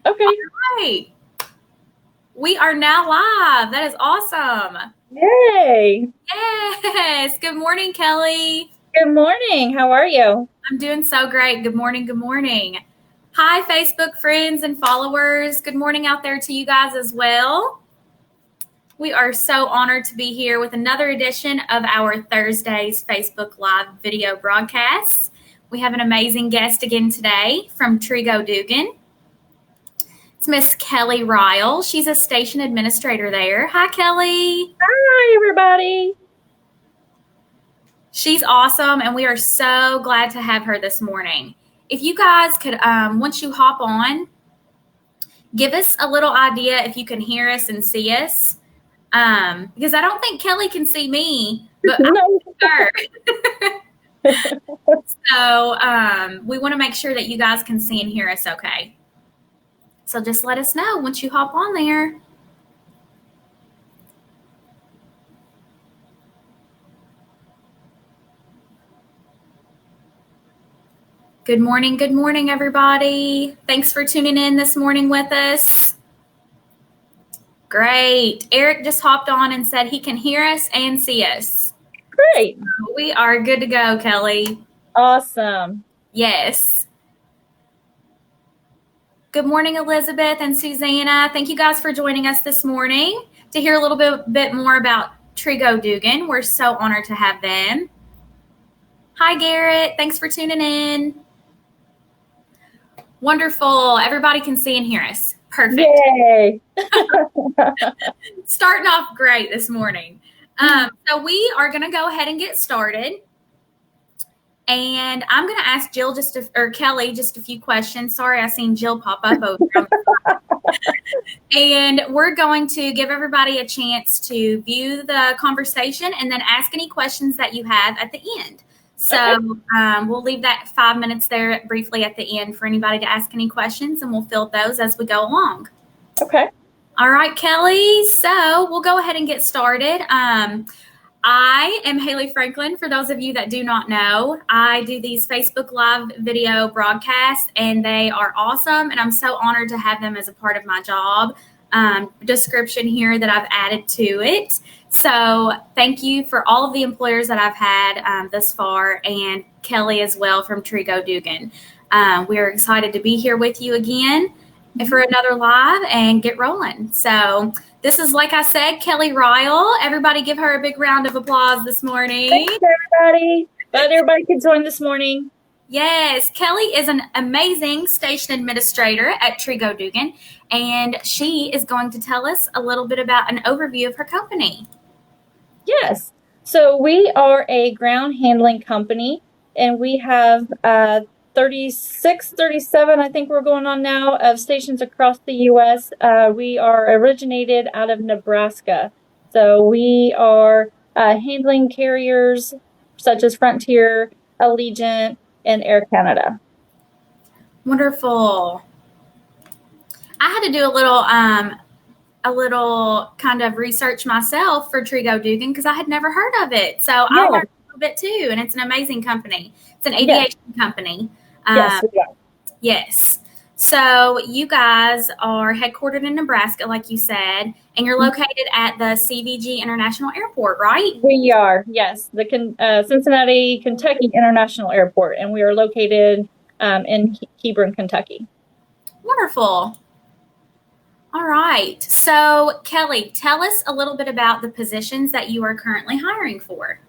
Okay. Right. We are now live. That is awesome. Yay. Yes. Good morning, Kelly. Good morning. How are you? I'm doing so great. Good morning. Good morning. Hi, Facebook friends and followers. Good morning out there to you guys as well. We are so honored to be here with another edition of our Thursdays Facebook Live video broadcasts. We have an amazing guest again today from Trego Dugan. It's Miss Kelly Ryle. She's a station administrator there. Hi, Kelly. Hi, everybody. She's awesome, and we are so glad to have her this morning. If you guys could, once you hop on, give us a little idea if you can hear us and see us. Because I don't think Kelly can see me, but I No. can her. So we want to make sure that you guys can see and hear us okay. So just let us know once you hop on there. Good morning, everybody. Thanks for tuning in this morning with us. Great. Eric just hopped on and said he can hear us and see us. Great. So we are good to go, Kelly. Awesome. Yes. Good morning, Elizabeth and Susanna. Thank you guys for joining us this morning to hear a little bit more about Trego Dugan. We're so honored to have them. Hi, Garrett. Thanks for tuning in. Wonderful. Everybody can see and hear us. Perfect. Yay. Starting off great this morning. So we are going to go ahead and get started. And I'm going to ask Jill or Kelly just a few questions. Sorry, I seen Jill pop up over there. And we're going to give everybody a chance to view the conversation and then ask any questions that you have at the end. So we'll leave that 5 minutes there briefly at the end for anybody to ask any questions, and we'll field those as we go along. Okay. All right, Kelly. So we'll go ahead and get started. I am Haley Franklin. For those of you that do not know, I do these Facebook Live video broadcasts, and they are awesome. And I'm so honored to have them as a part of my job description here that I've added to it. So thank you for all of the employers that I've had thus far, and Kelly as well from Trego Dugan. We are excited to be here with you again for another live and get rolling. So this is, like I said, Kelly Ryle. Everybody give her a big round of applause this morning. Thanks, everybody. Glad everybody could join this morning. Yes, Kelly is an amazing station administrator at Trego Dugan, and she is going to tell us a little bit about an overview of her company. Yes. So we are a ground handling company, and we have 36, 37, I think we're going on now, of stations across the U.S. We are originated out of Nebraska. So we are handling carriers such as Frontier, Allegiant, and Air Canada. Wonderful. I had to do a little kind of research myself for Trego Dugan because I had never heard of it. So I learned a little bit too, and it's an amazing company. It's an aviation company. Yes, we are. Yes. So you guys are headquartered in Nebraska, like you said, and you're located at the CVG International Airport, right? We are, yes, the Cincinnati, Kentucky International Airport, and we are located in Hebron, Kentucky. Wonderful. All right. So, Kelly, tell us a little bit about the positions that you are currently hiring for.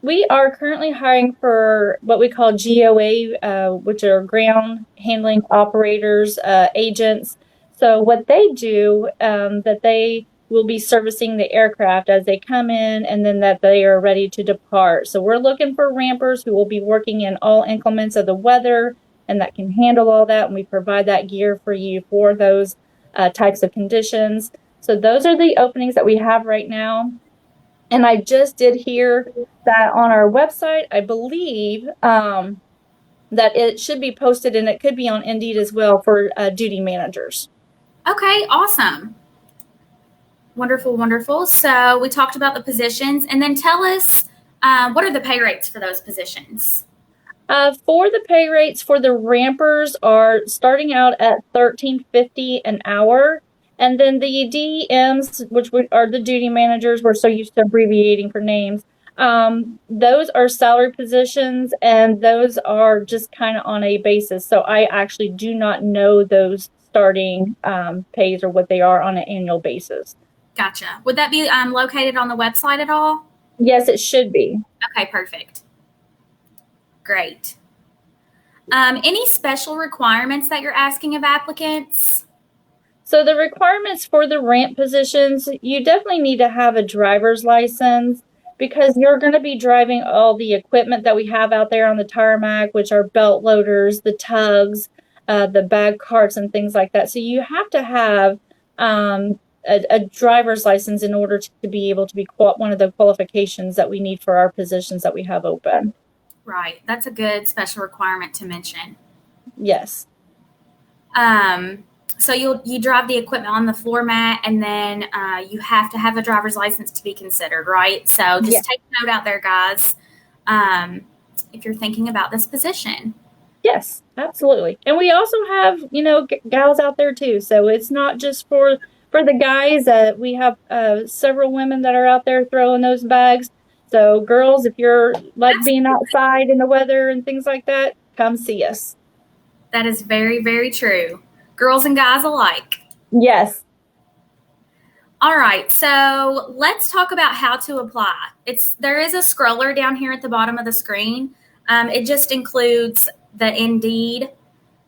We are currently hiring for what we call GOA, which are ground handling operators, agents. So what they do, that they will be servicing the aircraft as they come in, and then that they are ready to depart. So we're looking for rampers who will be working in all inclements of the weather and that can handle all that. And we provide that gear for you for those types of conditions. So those are the openings that we have right now. And I just did hear that on our website, I believe that it should be posted, and it could be on Indeed as well for duty managers. Okay, awesome. Wonderful, wonderful. So we talked about the positions, and then tell us what are the pay rates for those positions? For the pay rates for the rampers are starting out at $13.50 an hour. And then the DMs, which are the duty managers, we're so used to abbreviating for names. Those are salary positions, and those are just kind of on a basis. So I actually do not know those starting pays or what they are on an annual basis. Gotcha. Would that be located on the website at all? Yes, it should be. Okay, perfect. Great. Any special requirements that you're asking of applicants? So the requirements for the ramp positions, you definitely need to have a driver's license because you're going to be driving all the equipment that we have out there on the tarmac, which are belt loaders, the tugs, the bag carts, and things like that. So you have to have a driver's license in order to be able to be one of the qualifications that we need for our positions that we have open. Right. That's a good special requirement to mention. Yes. So you drive the equipment on the floor mat, and then you have to have a driver's license to be considered, right? So just take note out there, guys, if you're thinking about this position. Yes, absolutely. And we also have, gals out there too. So it's not just for the guys. We have several women that are out there throwing those bags. So girls, if you're like being outside in the weather and things like that, come see us. That is very, very true. Girls and guys alike. Yes. All right, so let's talk about how to apply. There is a scroller down here at the bottom of the screen. It just includes the Indeed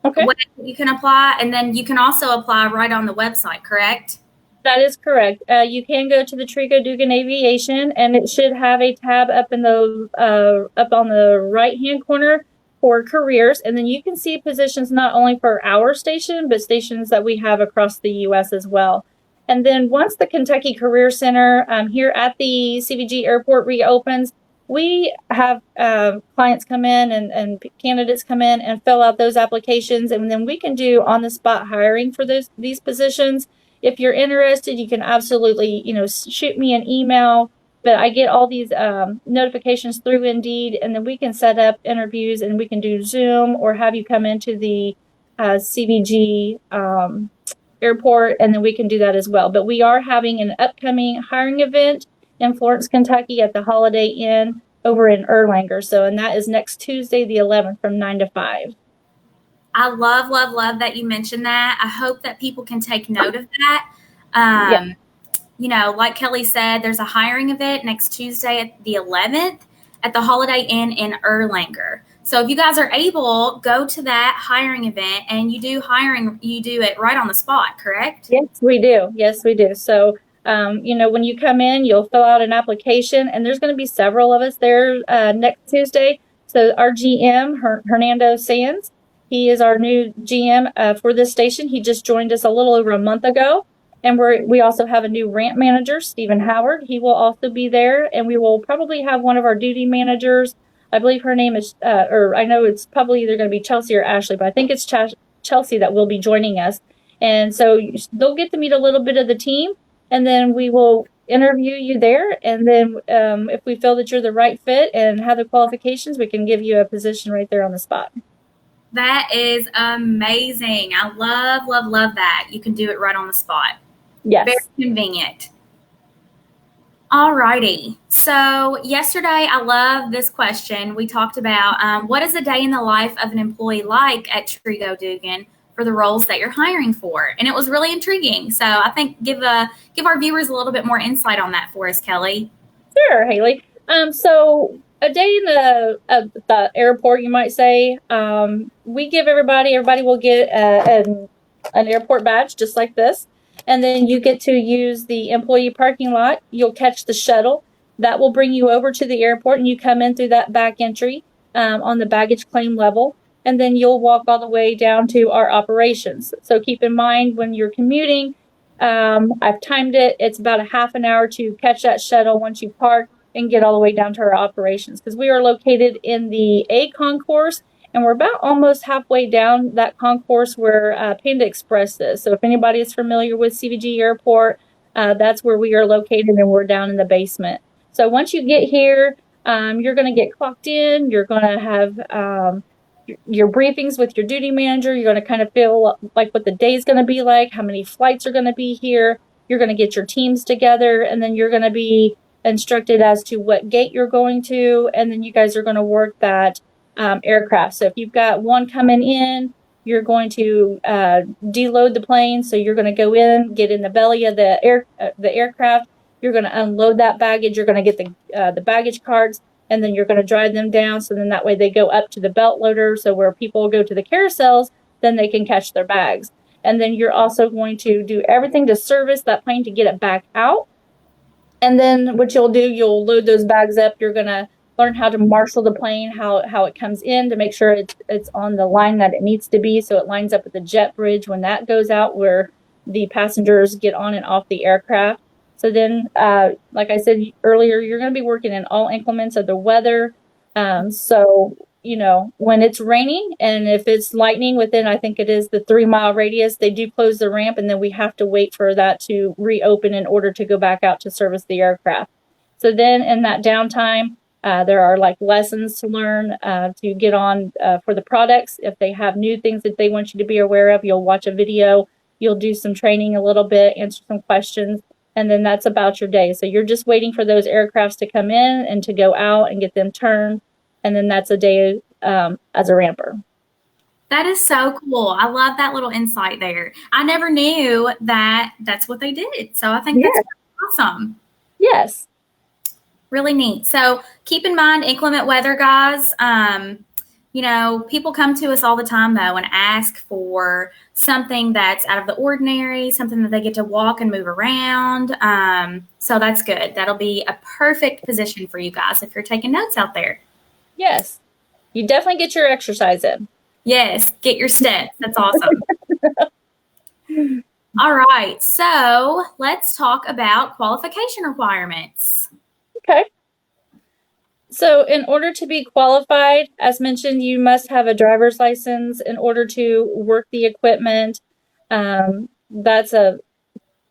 way you can apply, and then you can also apply right on the website, correct? That is correct. You can go to the Trego Dugan Aviation, and it should have a tab up on the right-hand corner for careers, and then you can see positions not only for our station, but stations that we have across the U.S. as well. And then once the Kentucky Career Center here at the CVG Airport reopens, we have clients come in and candidates come in and fill out those applications, and then we can do on-the-spot hiring for these positions. If you're interested, you can absolutely, shoot me an email. But I get all these notifications through Indeed, and then we can set up interviews, and we can do Zoom or have you come into the CVG airport, and then we can do that as well. But we are having an upcoming hiring event in Florence, Kentucky at the Holiday Inn over in Erlanger. And that is next Tuesday, the 11th from 9 to 5. I love, love, love that you mentioned that. I hope that people can take note of that. Like Kelly said, there's a hiring event next Tuesday at the 11th at the Holiday Inn in Erlanger. So if you guys are able, go to that hiring event, and you do it right on the spot, correct? Yes, we do. Yes, we do. So, when you come in, you'll fill out an application, and there's going to be several of us there next Tuesday. So our GM, Hernando Sands, he is our new GM for this station. He just joined us a little over a month ago. And we also have a new ramp manager, Stephen Howard. He will also be there, and we will probably have one of our duty managers. I believe her name is, or I know it's probably either going to be Chelsea or Ashley, but I think it's Chelsea that will be joining us. And so they'll get to meet a little bit of the team, and then we will interview you there. And then if we feel that you're the right fit and have the qualifications, we can give you a position right there on the spot. That is amazing. I love, love, love that. You can do it right on the spot. Yes. Very convenient. All righty. So yesterday, I love this question. We talked about what is a day in the life of an employee like at Trego Dugan for the roles that you're hiring for? And it was really intriguing. So I think give our viewers a little bit more insight on that for us, Kelly. Sure, Haley. So a day in the airport, you might say, we give everybody will get an airport badge just like this. And then you get to use the employee parking lot. You'll catch the shuttle. That will bring you over to the airport, and you come in through that back entry on the baggage claim level. And then you'll walk all the way down to our operations. So keep in mind when you're commuting, I've timed it. It's about a half an hour to catch that shuttle once you park and get all the way down to our operations. Because we are located in the A concourse, and we're about almost halfway down that concourse where Panda Express is. So if anybody is familiar with CVG Airport, that's where we are located, and we're down in the basement. So once you get here, You're going to get clocked in. You're going to have your briefings with your duty manager. You're going to kind of feel like what the day is going to be like, how many flights are going to be here. You're going to get your teams together, and then you're going to be instructed as to what gate you're going to, and then you guys are going to work that aircraft. So if you've got one coming in, you're going to deload the plane. So you're going to go in, get in the belly of the aircraft. You're going to unload that baggage. You're going to get the baggage carts, and then you're going to drive them down. So then that way they go up to the belt loader. So where people go to the carousels, then they can catch their bags. And then you're also going to do everything to service that plane to get it back out. And then what you'll do, you'll load those bags up. You're going to learn how to marshal the plane, how it comes in to make sure it's on the line that it needs to be. So it lines up with the jet bridge when that goes out where the passengers get on and off the aircraft. So then, like I said earlier, you're going to be working in all increments of the weather. So, when it's raining and if it's lightning within, I think it is the 3-mile radius, they do close the ramp, and then we have to wait for that to reopen in order to go back out to service the aircraft. So then in that downtime, there are like lessons to learn to get on for the products. If they have new things that they want you to be aware of, you'll watch a video, you'll do some training a little bit, answer some questions, and then that's about your day. So you're just waiting for those aircrafts to come in and to go out and get them turned. And then that's a day as a ramper. That is so cool. I love that little insight there. I never knew that that's what they did. So I think that's awesome. Yes. Really neat. So keep in mind, inclement weather, guys. People come to us all the time, though, and ask for something that's out of the ordinary, something that they get to walk and move around. So that's good. That'll be a perfect position for you guys if you're taking notes out there. Yes. You definitely get your exercise in. Yes. Get your steps. That's awesome. All right. So let's talk about qualification requirements. Okay. So in order to be qualified, as mentioned, you must have a driver's license in order to work the equipment. That's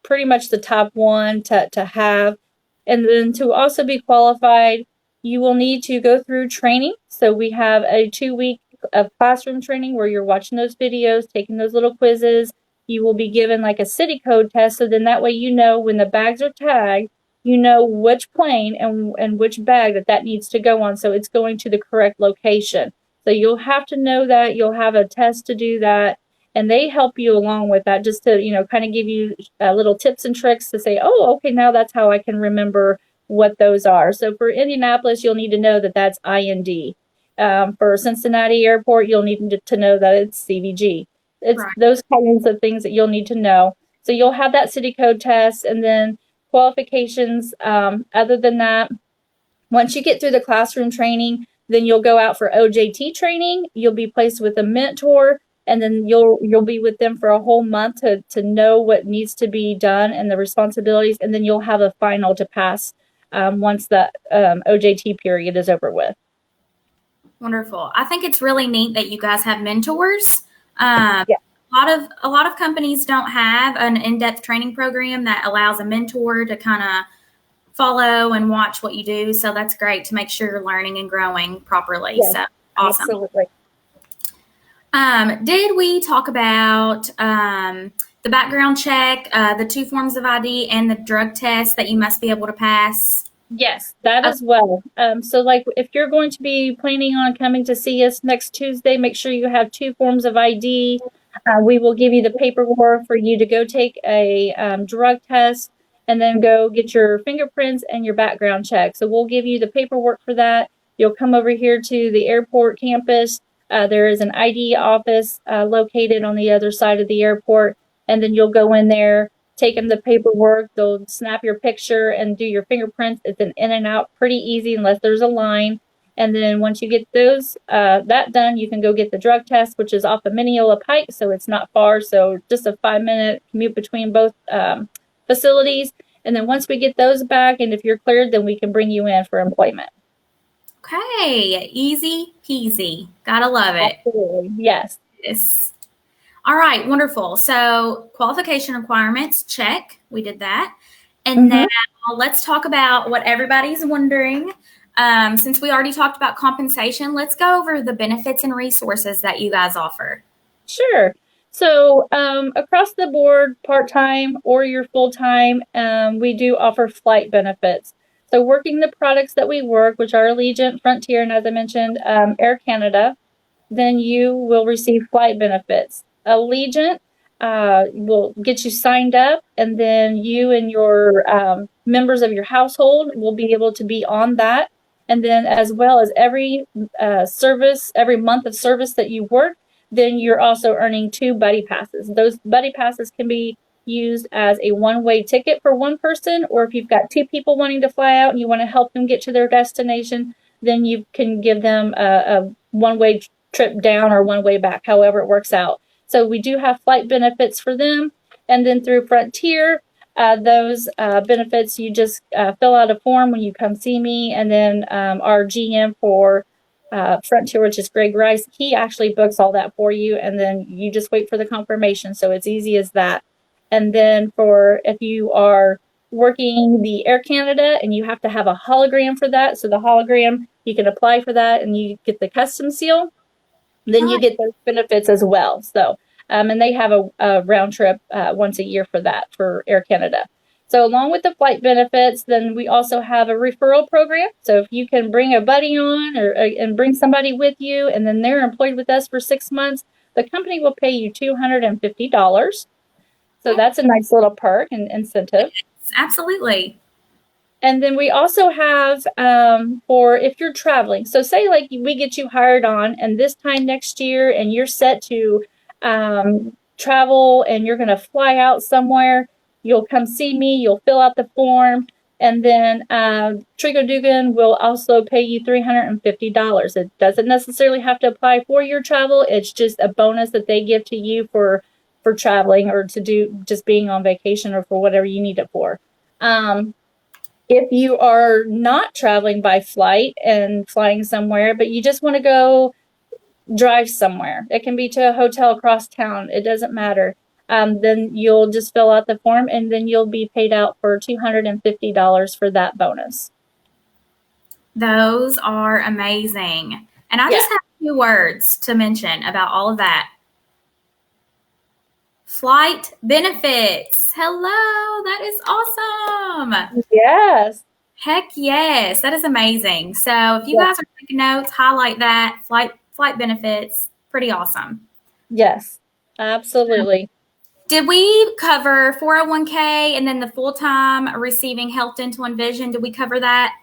pretty much the top one to have. And then to also be qualified, you will need to go through training. So we have a 2-week of classroom training where you're watching those videos, taking those little quizzes. You will be given like a city code test. So then that way when the bags are tagged, you know which plane and which bag that needs to go on. So it's going to the correct location. So you'll have to know that. You'll have a test to do that. And they help you along with that just to, kind of give you little tips and tricks to say, oh, okay, now that's how I can remember what those are. So for Indianapolis, you'll need to know that that's IND. For Cincinnati Airport, you'll need to know that it's CVG. It's right. Those kinds of things that you'll need to know. So you'll have that city code test and then qualifications. Other than that, once you get through the classroom training, then you'll go out for OJT training. You'll be placed with a mentor, and then you'll be with them for a whole month to know what needs to be done and the responsibilities, and then you'll have a final to pass once the OJT period is over with. Wonderful. I think it's really neat that you guys have mentors. Yeah. A lot of companies don't have an in-depth training program that allows a mentor to kind of follow and watch what you do. So that's great to make sure you're learning and growing properly. Yes, so awesome. Absolutely. Did we talk about the background check, the 2 forms of ID, and the drug test that you must be able to pass? Yes, that as well. So like if you're going to be planning on coming to see us next Tuesday, make sure you have 2 forms of ID. We will give you the paperwork for you to go take a drug test and then go get your fingerprints and your background check. So we'll give you the paperwork for that. You'll come over here to the airport campus. There is an ID office located on the other side of the airport, and then you'll go in there, take them the paperwork. They'll snap your picture and do your fingerprints. It's an in and out, pretty easy unless there's a line. And then once you get that done, you can go get the drug test, which is off of Mineola Pike, so it's not far. So just a 5-minute commute between both facilities. And then once we get those back, and if you're cleared, then we can bring you in for employment. Okay, easy peasy. Gotta love it. Absolutely. Yes. All right, wonderful. So qualification requirements, check. We did that. And now let's talk about what everybody's wondering. Since we already talked about compensation, let's go over the benefits and resources that you guys offer. Sure. So across the board, part-time or your full-time, we do offer flight benefits. So working the products that we work, which are Allegiant, Frontier, and as I mentioned, Air Canada, then you will receive flight benefits. Allegiant will get you signed up, and then you and your members of your household will be able to be on that. And then as well as every service, every month of service that you work, then you're also earning 2 buddy passes. Those buddy passes can be used as a one-way ticket for one person, or if you've got 2 people wanting to fly out and you want to help them get to their destination, then you can give them a one-way trip down or one-way back, however it works out. So we do have flight benefits for them. And then through Frontier, those benefits, you just fill out a form when you come see me, and then our GM for Frontier, which is Greg Rice, he actually books all that for you, and then you just wait for the confirmation. So it's easy as that. And then for if you are working the Air Canada and you have to have a hologram for that, so the hologram, you can apply for that and you get the custom seal, then you get those benefits as well. So, and they have a round trip once a year for that for Air Canada. So along with the flight benefits, then we also have a referral program. So if you can bring a buddy on and bring somebody with you, and then they're employed with us for 6 months, the company will pay you $250. So that's a nice little perk and incentive. Absolutely. And then we also have for if you're traveling. So say like we get you hired on, and this time next year, and you're set to travel, and you're going to fly out somewhere. You'll come see me, you'll fill out the form, and then Trego Dugan will also pay you $350. It doesn't necessarily have to apply for your travel. It's just a bonus that they give to you for traveling, or to do just being on vacation, or for whatever you need it for. If you are not traveling by flight and flying somewhere, but you just want to go drive somewhere, it can be to a hotel across town, it doesn't matter. Then you'll just fill out the form, and then you'll be paid out for $250 for that bonus. Those are amazing. And I just have a few words to mention about all of that. Flight benefits. Hello, that is awesome. Yes. Heck yes, that is amazing. So if you guys are taking notes, highlight that. Flight benefits, pretty awesome. Yes, absolutely. Did we cover 401k and then the full-time receiving health, dental, and vision? Did we cover that?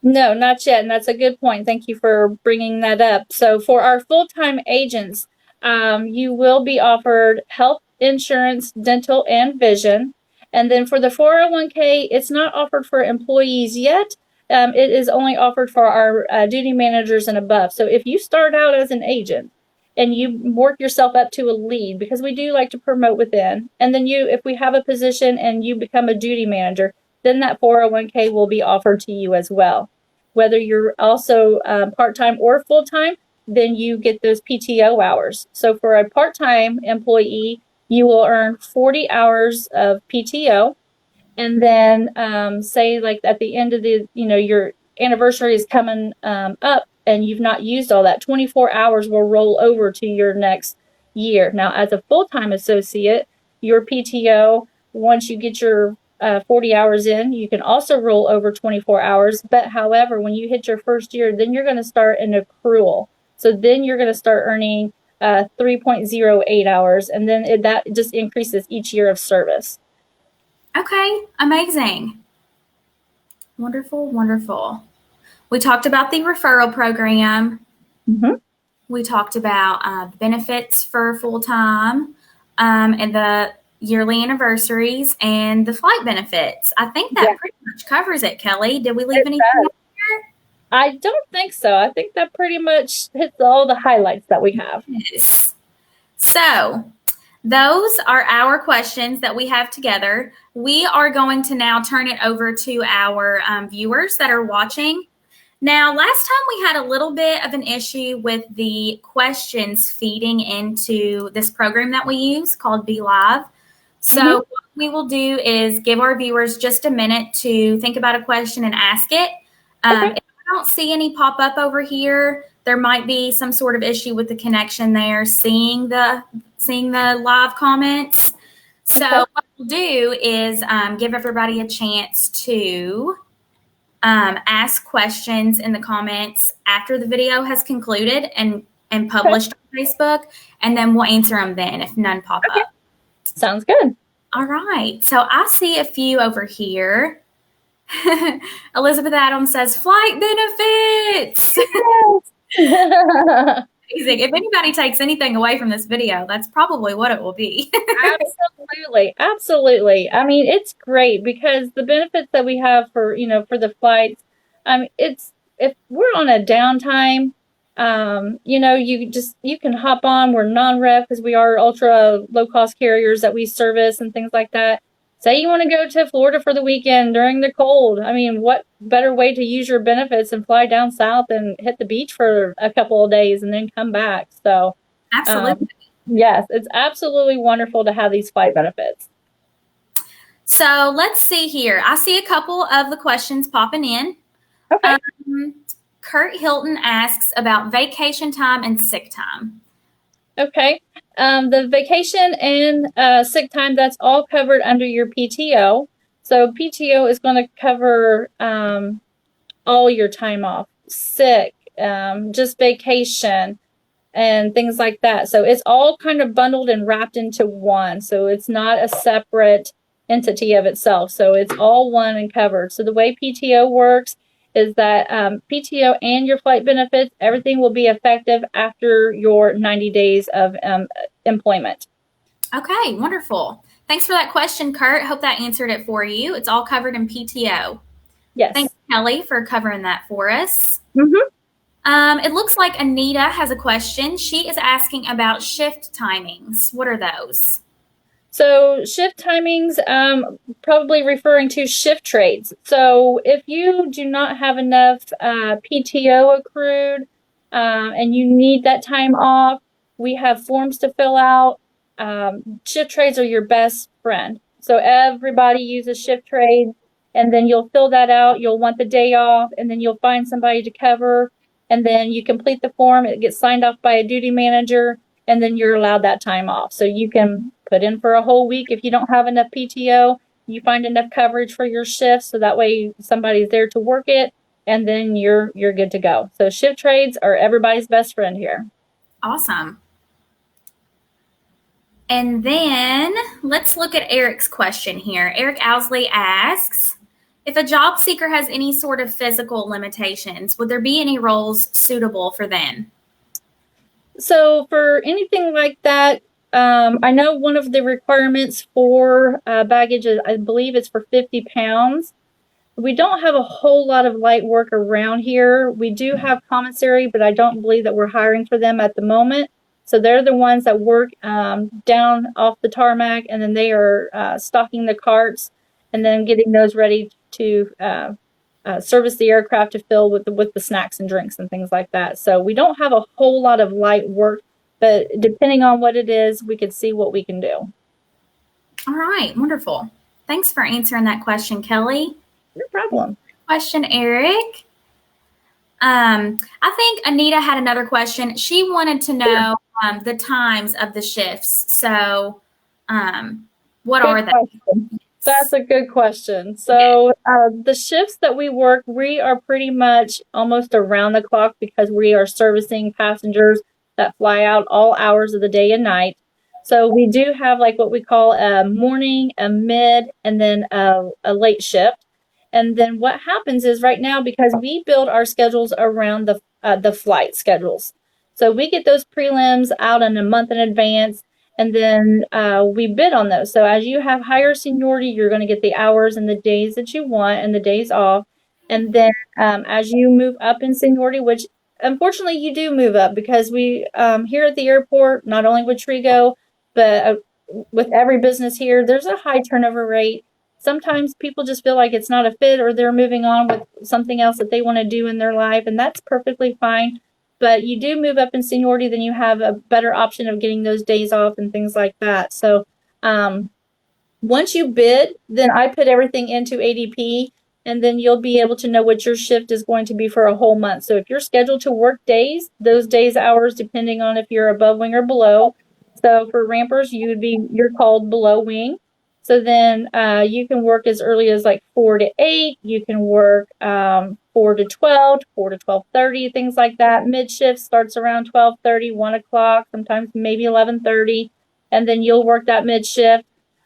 No, not yet. And that's a good point. Thank you for bringing that up. So for our full-time agents, you will be offered health insurance, dental, and vision. And then for the 401k, it's not offered for employees yet. It is only offered for our duty managers and above. So if you start out as an agent and you work yourself up to a lead, because we do like to promote within, and then if we have a position and you become a duty manager, then that 401k will be offered to you as well. Whether you're also part-time or full-time, then you get those PTO hours. So for a part-time employee, you will earn 40 hours of PTO. And then say like at the end of your anniversary is coming up and you've not used all that, 24 hours will roll over to your next year. Now, as a full-time associate, your PTO, once you get your 40 hours in, you can also roll over 24 hours. But however, when you hit your first year, then you're going to start an accrual. So then you're going to start earning 3.08 hours. And then that just increases each year of service. Okay, amazing. Wonderful, wonderful. We talked about the referral program. Mm-hmm. We talked about benefits for full-time and the yearly anniversaries and the flight benefits. I think that pretty much covers it, Kelly. Did we leave anything out there? I don't think so. I think that pretty much hits all the highlights that we have. Yes. So those are our questions that we have together. We are going to now turn it over to our viewers that are watching. Now, last time we had a little bit of an issue with the questions feeding into this program that we use called Be Live. So what we will do is give our viewers just a minute to think about a question and ask it. If don't see any pop up over here. There might be some sort of issue with the connection there, seeing the live comments. So Okay. what we'll do is give everybody a chance to ask questions in the comments after the video has concluded and published on Facebook, and then we'll answer them then if none pop up. Sounds good. All right. So I see a few over here. Elizabeth Adams says flight benefits. Amazing. If anybody takes anything away from this video, that's probably what it will be. Absolutely. I mean, it's great because the benefits that we have for, for the flights, if we're on a downtime, you can hop on. We're non-rev because we are ultra low cost carriers that we service and things like that. Say you want to go to Florida for the weekend during the cold. I mean, what better way to use your benefits and fly down south and hit the beach for a couple of days and then come back? So, Absolutely. Yes, it's absolutely wonderful to have these flight benefits. So let's see here. I see a couple of the questions popping in. Okay. Kurt Hilton asks about vacation time and sick time. Okay. The vacation and sick time, that's all covered under your PTO. So PTO is going to cover all your time off, sick, just vacation, and things like that. So it's all kind of bundled and wrapped into one. So it's not a separate entity of itself. So it's all one and covered. So the way PTO works is that PTO and your flight benefits, everything will be effective after your 90 days of employment. Okay, wonderful. Thanks for that question, Kurt. Hope that answered it for you. It's all covered in PTO. Yes. Thanks, Kelly, for covering that for us. Mm-hmm. It looks like Anita has a question. She is asking about shift timings. What are those? So shift timings, probably referring to shift trades. So if you do not have enough PTO accrued and you need that time off, we have forms to fill out. Shift trades are your best friend. So everybody uses shift trades, and then you'll fill that out. You'll want the day off, and then you'll find somebody to cover, and then you complete the form. It gets signed off by a duty manager, and then you're allowed that time off. So you can put in for a whole week. If you don't have enough PTO, you find enough coverage for your shifts, so that way somebody's there to work it, and then you're good to go. So shift trades are everybody's best friend here. Awesome. And then let's look at Eric's question here. Eric Owsley asks, if a job seeker has any sort of physical limitations, would there be any roles suitable for them? So for anything like that, I know one of the requirements for baggage, I believe it's for 50 pounds. We don't have a whole lot of light work around here. We do have commissary, but I don't believe that we're hiring for them at the moment. So they're the ones that work down off the tarmac, and then they are stocking the carts and then getting those ready to service the aircraft to fill with the snacks and drinks and things like that. So we don't have a whole lot of light work, but depending on what it is, we could see what we can do. All right, wonderful. Thanks for answering that question, Kelly. No problem. Question, Eric. I think Anita had another question. She wanted to know the times of the shifts. So what Good are they? question. That's a good question. So the shifts that we work, we are pretty much almost around the clock because we are servicing passengers that fly out all hours of the day and night. So we do have like what we call a morning, a mid, and then a late shift. And then what happens is right now, because we build our schedules around the flight schedules. So we get those prelims out in a month in advance, and then we bid on those. So as you have higher seniority, you're going to get the hours and the days that you want and the days off. And then as you move up in seniority, which unfortunately you do move up because we here at the airport, not only with Trego, but with every business here, there's a high turnover rate. Sometimes people just feel like it's not a fit or they're moving on with something else that they want to do in their life, and that's perfectly fine. But you do move up in seniority, then you have a better option of getting those days off and things like that. So once you bid, then I put everything into ADP, and then you'll be able to know what your shift is going to be for a whole month. So if you're scheduled to work days, those days hours, depending on if you're above wing or below. So for rampers, you're called below wing. So then you can work as early as like 4 to 8. You can work 4 to 12, 4 to 12:30, things like that. Mid shift starts around 12:30, 1 o'clock, sometimes maybe 11:30, and then you'll work that mid shift.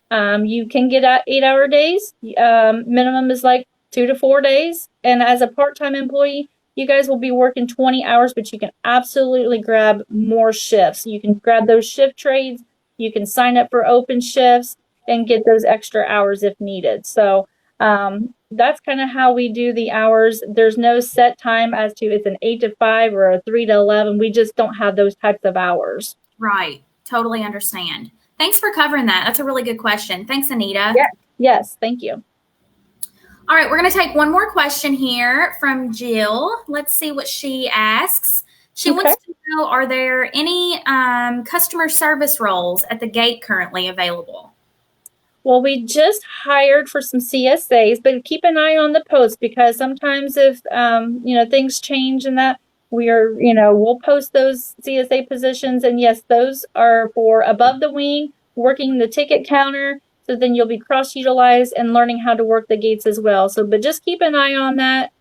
You can get 8-hour days. Minimum is like 2 to 4 days. And as a part-time employee, you guys will be working 20 hours, but you can absolutely grab more shifts. You can grab those shift trades. You can sign up for open shifts and get those extra hours if needed. So that's kind of how we do the hours. There's no set time as to it's an 8 to 5 or a 3 to 11. We just don't have those types of hours. Right. Totally understand. Thanks for covering that. That's a really good question. Thanks, Anita. Yeah. Yes. Thank you. All right. We're going to take one more question here from Jill. Let's see what she asks. She wants to know, are there any customer service roles at the gate currently available? Well, we just hired for some CSAs, but keep an eye on the post because sometimes if, things change and that we'll post those CSA positions. And yes, those are for above the wing, working the ticket counter. So then you'll be cross-utilized and learning how to work the gates as well. So, but just keep an eye on that.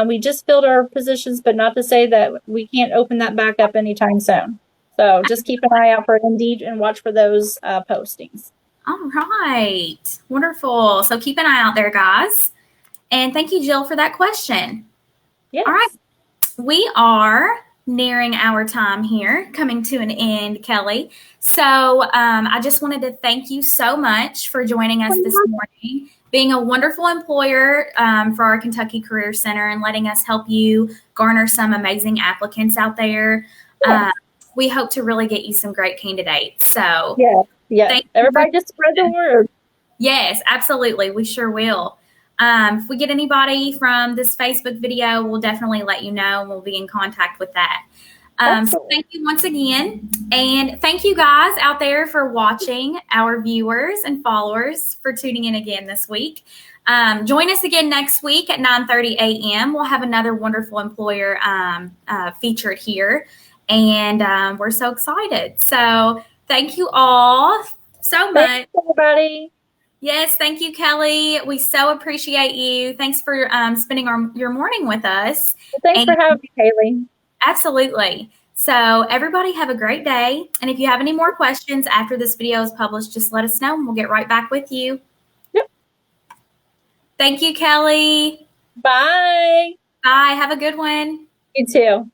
We just filled our positions, but not to say that we can't open that back up anytime soon. So just keep an eye out for Indeed and watch for those postings. All right. Wonderful. So keep an eye out there, guys. And thank you, Jill, for that question. Yes. All right. We are nearing our time here, coming to an end, Kelly. So I just wanted to thank you so much for joining us this morning, being a wonderful employer for our Kentucky Career Center and letting us help you garner some amazing applicants out there. Yes. We hope to really get you some great candidates. So yeah. Everybody just spread the word. Yes, absolutely. We sure will. If we get anybody from this Facebook video, we'll definitely let you know and we'll be in contact with that. So thank you once again. And thank you guys out there for watching, our viewers and followers for tuning in again this week. Join us again next week at 9:30 a.m. We'll have another wonderful employer featured here. And we're so excited. So thank you all so much. Thanks, everybody. Yes, thank you, Kelly. We so appreciate you. Thanks for spending your morning with us. Well, thanks for having me, Haley. Absolutely. So everybody have a great day. And if you have any more questions after this video is published, just let us know and we'll get right back with you. Yep. Thank you, Kelly. Bye. Bye. Have a good one. You too.